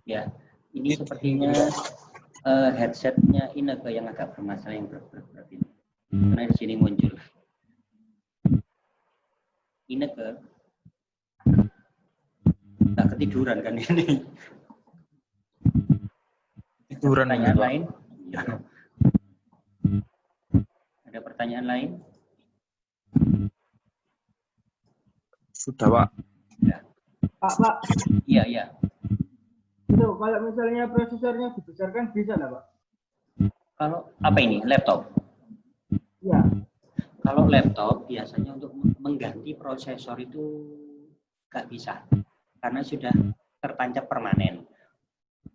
Ya, ini sepertinya headsetnya Ineke yang agak bermasalah yang berat ini. Karena di sini muncul. Ineke, tak ketiduran kan ini? Tiduran Pertanyaan ini, Pak. lain? Ya. Ada pertanyaan lain? Sudah, Pak. Ya. Pak. Iya, iya. Itu kalau misalnya prosesornya dibesarkan bisa nggak, Pak? Kalau apa ini? Laptop? Ya. Kalau laptop biasanya untuk mengganti prosesor itu nggak bisa. Karena sudah tertancap permanen.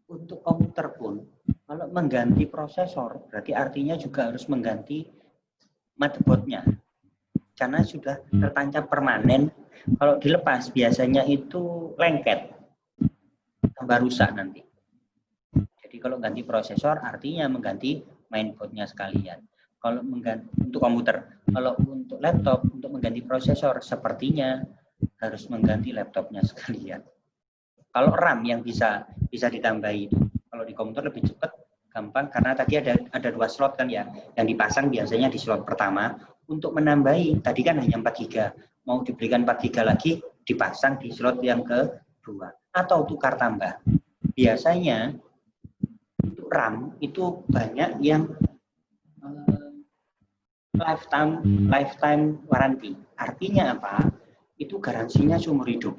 Untuk komputer pun, kalau mengganti prosesor, berarti artinya juga harus mengganti motherboardnya. Karena sudah tertancap permanen, kalau dilepas biasanya itu lengket, tambah rusak nanti. Jadi kalau ganti prosesor artinya mengganti mainboardnya sekalian. Kalau mengganti untuk komputer, kalau untuk laptop untuk mengganti prosesor sepertinya harus mengganti laptopnya sekalian. Kalau RAM yang bisa ditambahi itu, kalau di komputer lebih cepat, gampang karena tadi ada 2 slot kan ya, yang dipasang biasanya di slot pertama. Untuk menambahi tadi kan hanya 4 GB, mau diberikan 4 GB lagi dipasang di slot yang kedua atau tukar tambah. Biasanya untuk RAM itu banyak yang lifetime warranty. Artinya apa? Itu garansinya seumur hidup.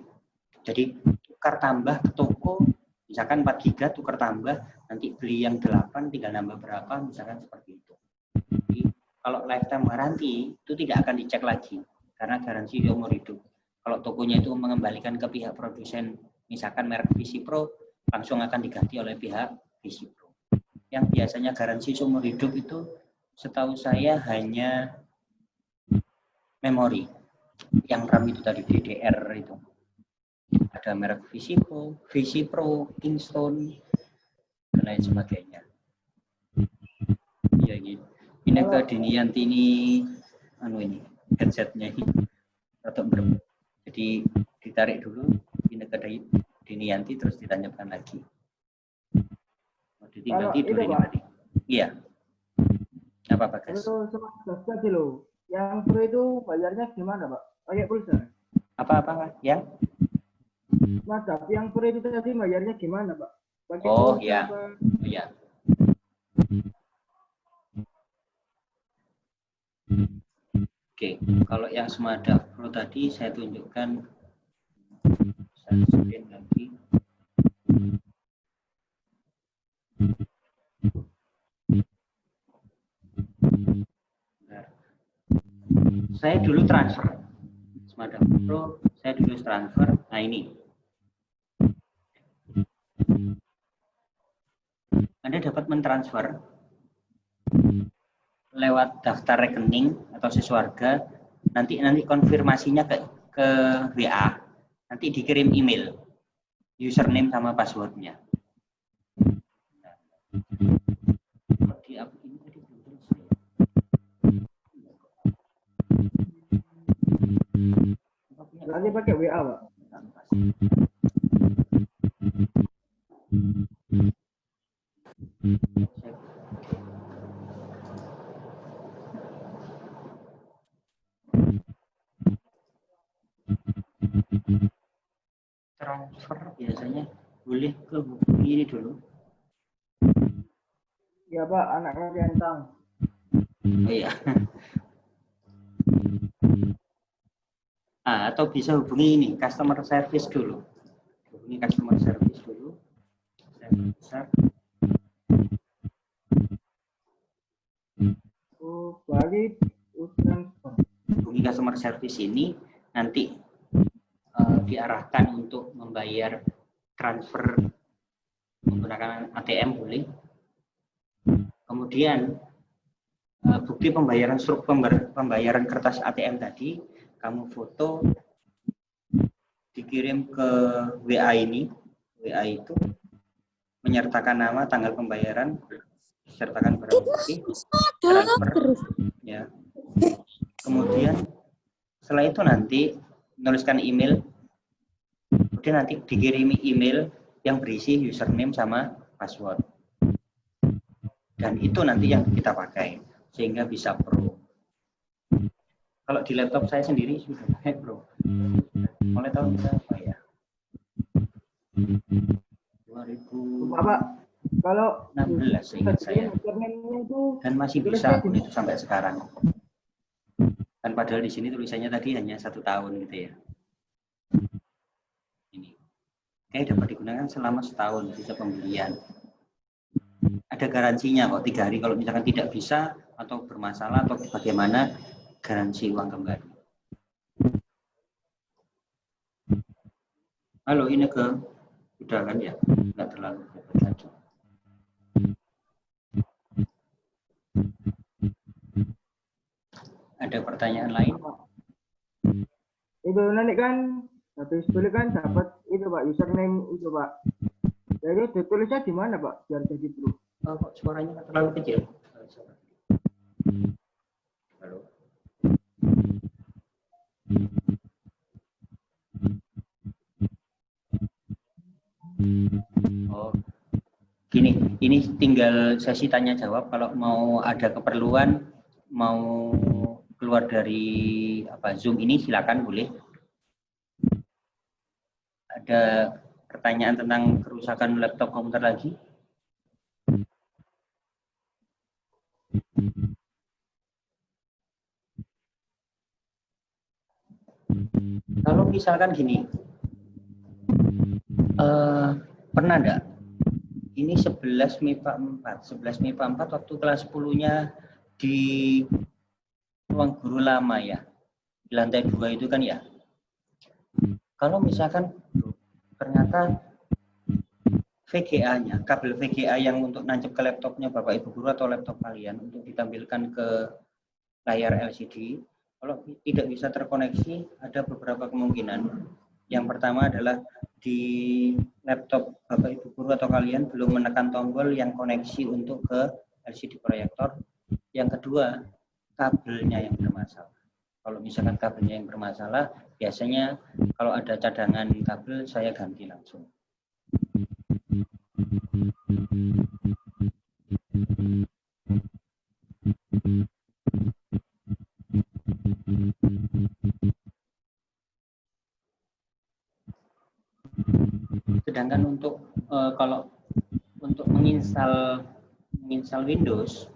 Jadi tukar tambah ke toko, misalkan 4 GB tukar tambah, nanti beli yang 8 tinggal nambah berapa, misalkan seperti itu. Jadi kalau lifetime warranty itu tidak akan dicek lagi karena garansi seumur hidup. Kalau tokonya itu mengembalikan ke pihak produsen, misalkan merek VisiPro, langsung akan diganti oleh pihak VisiPro. Yang biasanya garansi seumur hidup itu setahu saya hanya memori. Yang RAM itu tadi DDR itu. Ada merek VisiPro, Kingston, dan lain sebagainya. Ya gitu. Ini ke Dinianti ini, ini headsetnya ini, atau jadi ditarik dulu, ini ke Dinianti terus ditanyakan lagi. Mau ditinggal tidur ini tadi. Iya. Apa Pak Gas? Itu tadi loh. Yang pro itu bayarnya gimana, Pak? Pakai pulsa? Apa yang? Mantap. Yang pro itu tadi bayarnya gimana, Pak? Pakai oh pulsa ya, apa? Iya. Oke, kalau yang Smada Pro tadi saya tunjukkan, saya screen lagi. Saya dulu transfer Smada Pro, saya dulu transfer. Nah ini, Anda dapat mentransfer lewat daftar rekening atau sesuarga, nanti konfirmasinya ke WA, nanti dikirim email, username sama passwordnya. Nanti pakai WA, Pak. Transfer biasanya boleh ke hubungi ini dulu. Ya Pak, anaknya centang. Oh iya. Atau bisa hubungi ini customer service dulu. Hubungi customer service dulu. Besar. Oh, balik transfer. Hubungi customer service ini nanti diarahkan untuk membayar transfer menggunakan ATM boleh. Kemudian bukti pembayaran pembayaran kertas ATM tadi kamu foto, dikirim ke WA ini. WA itu menyertakan nama, tanggal pembayaran, sertakan barang bukti, transfer, ya. Kemudian setelah itu nanti menuliskan email Kemudian nanti dikirimi email yang berisi username sama password. Dan itu nanti yang kita pakai sehingga bisa pro. Kalau di laptop saya sendiri sudah pakai pro. Mulai tahun berapa ya? 2016 Pak, kalau seingat saya. Dan masih bisa pun itu sampai sekarang. Dan padahal di sini tulisannya tadi hanya 1 tahun gitu ya. Ini. Oke, dapat digunakan selama setahun bisa pembelian. Ada garansinya kok 3 hari kalau misalkan tidak bisa atau bermasalah atau bagaimana, garansi uang kembali. Halo, ini ke udah kan ya, nggak terlalu hebat lagi. Ada pertanyaan lain? Itu nanti kan habis beli kan dapat itu Pak, username itu Pak. Jadi ditulisnya di mana Pak biar jadi pro? Oh, kok suaranya nggak terlalu kecil? Halo. Oh, gini, ini tinggal sesi tanya jawab. Kalau mau ada keperluan, mau keluar dari Zoom ini, silakan boleh. Ada pertanyaan tentang kerusakan laptop komputer lagi? Kalau misalkan gini, pernah enggak? Ini 11 MIPA 4. 11 MIPA 4 waktu kelas 10-nya di ruang guru lama ya. Di lantai 2 itu kan ya. Kalau misalkan ternyata VGA-nya, kabel VGA yang untuk nancep ke laptopnya Bapak Ibu guru atau laptop kalian untuk ditampilkan ke layar LCD, kalau tidak bisa terkoneksi, ada beberapa kemungkinan. Yang pertama adalah di laptop Bapak Ibu guru atau kalian belum menekan tombol yang koneksi untuk ke LCD proyektor. Yang kedua, kabelnya yang bermasalah. Kalau misalkan kabelnya yang bermasalah, biasanya kalau ada cadangan kabel, saya ganti langsung. Sedangkan untuk kalau untuk menginstal Windows,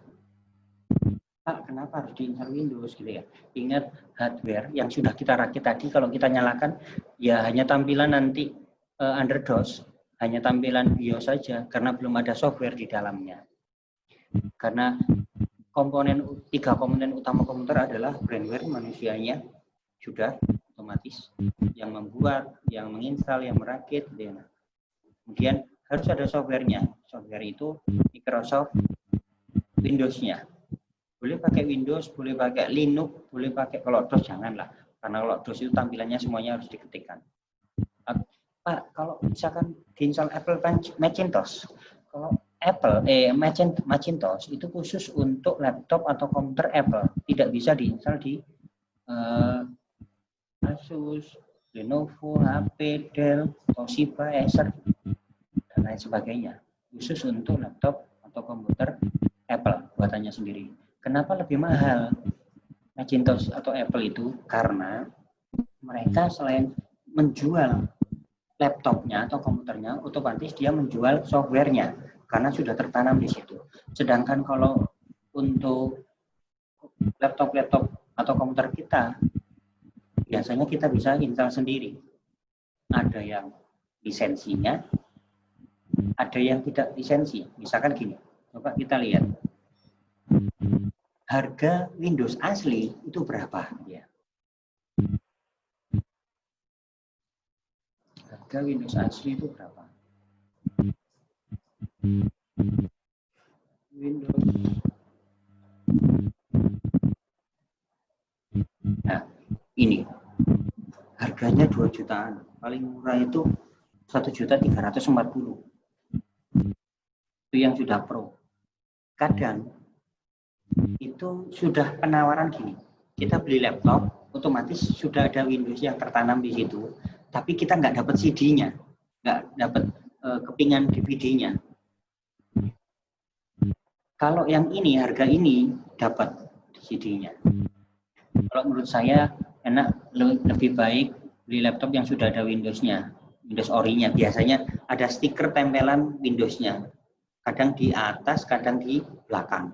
Pak, kenapa harus diinstal Windows gitu ya? Ingat hardware yang sudah kita rakit tadi, kalau kita nyalakan ya hanya tampilan nanti under DOS, hanya tampilan BIOS saja karena belum ada software di dalamnya. Karena tiga komponen utama komputer adalah firmware manusianya sudah otomatis, yang membuat, yang menginstal, yang merakit, ya. Kemudian harus ada softwarenya. Software itu Microsoft Windows-nya. Boleh pakai Windows, boleh pakai Linux, boleh pakai, kalau DOS janganlah. Karena kalau DOS itu tampilannya semuanya harus diketikkan. Pak, kalau misalkan diinstal Apple Macintosh, kalau Macintosh itu khusus untuk laptop atau komputer Apple, tidak bisa diinstal di Asus, Lenovo, HP, Dell, Toshiba, Acer, dan lain sebagainya. Khusus untuk laptop atau komputer Apple buatannya sendiri. Kenapa lebih mahal Macintosh atau Apple itu? Karena mereka selain menjual laptopnya atau komputernya, otomatis dia menjual softwarenya karena sudah tertanam di situ. Sedangkan kalau untuk laptop atau komputer kita, biasanya kita bisa install sendiri. Ada yang lisensinya, ada yang tidak lisensi. Misalkan gini, coba kita lihat. Harga Windows asli itu berapa? Ya. Harga Windows asli itu berapa? Windows. Nah, ini harganya 2 jutaan. Paling murah itu 1.340.000. Itu yang sudah pro. Kadang itu sudah penawaran gini. Kita beli laptop, otomatis sudah ada Windows yang tertanam di situ. tapi kita nggak dapat CD-nya, nggak dapat kepingan DVD-nya. Kalau yang ini, harga ini dapat CD-nya. Kalau menurut saya enak, lebih baik beli laptop yang sudah ada Windows-nya, Windows Ori-nya. Biasanya ada stiker tempelan Windows-nya. Kadang di atas, kadang di belakang.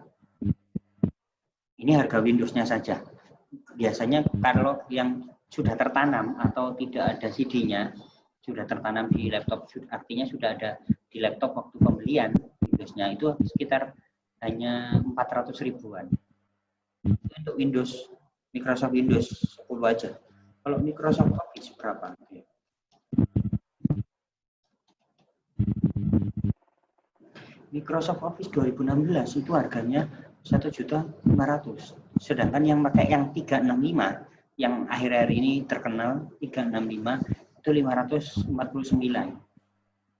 Ini harga Windows-nya saja. Biasanya kalau yang sudah tertanam atau tidak ada CD-nya, sudah tertanam di laptop, artinya sudah ada di laptop waktu pembelian Windows-nya, itu sekitar hanya 400 ribuan. Untuk Windows, Microsoft Windows 10 aja. Kalau Microsoft Office berapa? Microsoft Office 2016 itu harganya 1.500.000. Sedangkan yang pakai yang 365, yang akhir-akhir ini terkenal 365 itu 549.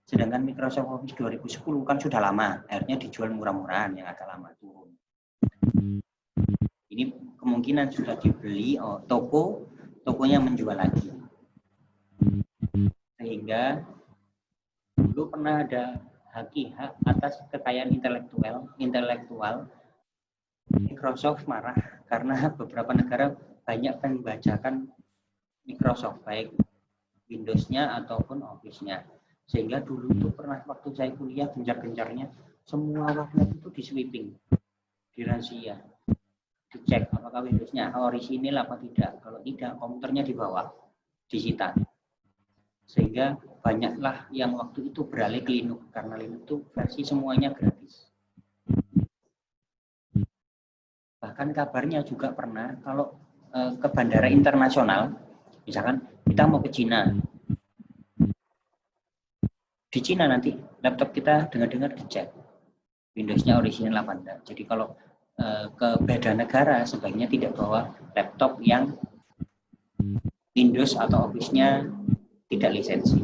Sedangkan Microsoft Office 2010 kan sudah lama, akhirnya dijual murah-murahan yang agak lama turun. Ini kemungkinan sudah dibeli tokonya menjual lagi. Sehingga dulu pernah ada hak atas kekayaan intelektual. Microsoft marah karena beberapa negara banyak membajakan Microsoft, baik Windows-nya ataupun Office-nya. Sehingga dulu itu pernah waktu saya kuliah gencar-gencarnya semua warnet itu di sweeping, dirazia, dicek apakah Windows-nya orisinil apa tidak. Kalau tidak, komputernya dibawa, disita. Sehingga banyaklah yang waktu itu beralih ke Linux, karena Linux itu versi semuanya gratis. Bahkan kabarnya juga pernah kalau ke bandara internasional, misalkan kita mau ke Cina, di Cina nanti laptop kita dengar-dengar dicek Windows-nya orisinal apa enggak. Jadi kalau ke beda negara sebaiknya tidak bawa laptop yang Windows atau Office-nya tidak lisensi.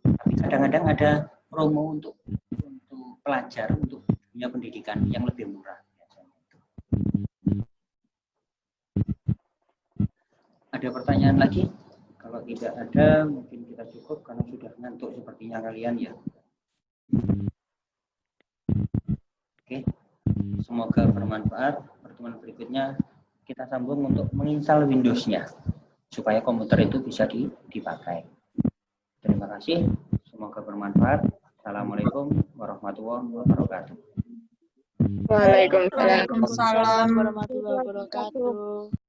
Tapi kadang-kadang ada promo untuk pelajar, untuk dunia pendidikan yang lebih murah. Ada pertanyaan lagi? Kalau tidak ada, mungkin kita cukup karena sudah ngantuk sepertinya kalian ya. Oke, semoga bermanfaat. Pertemuan berikutnya kita sambung untuk menginstal Windows-nya supaya komputer itu bisa dipakai. Terima kasih, semoga bermanfaat. Assalamualaikum warahmatullahi wabarakatuh. Waalaikumsalam warahmatullahi wabarakatuh.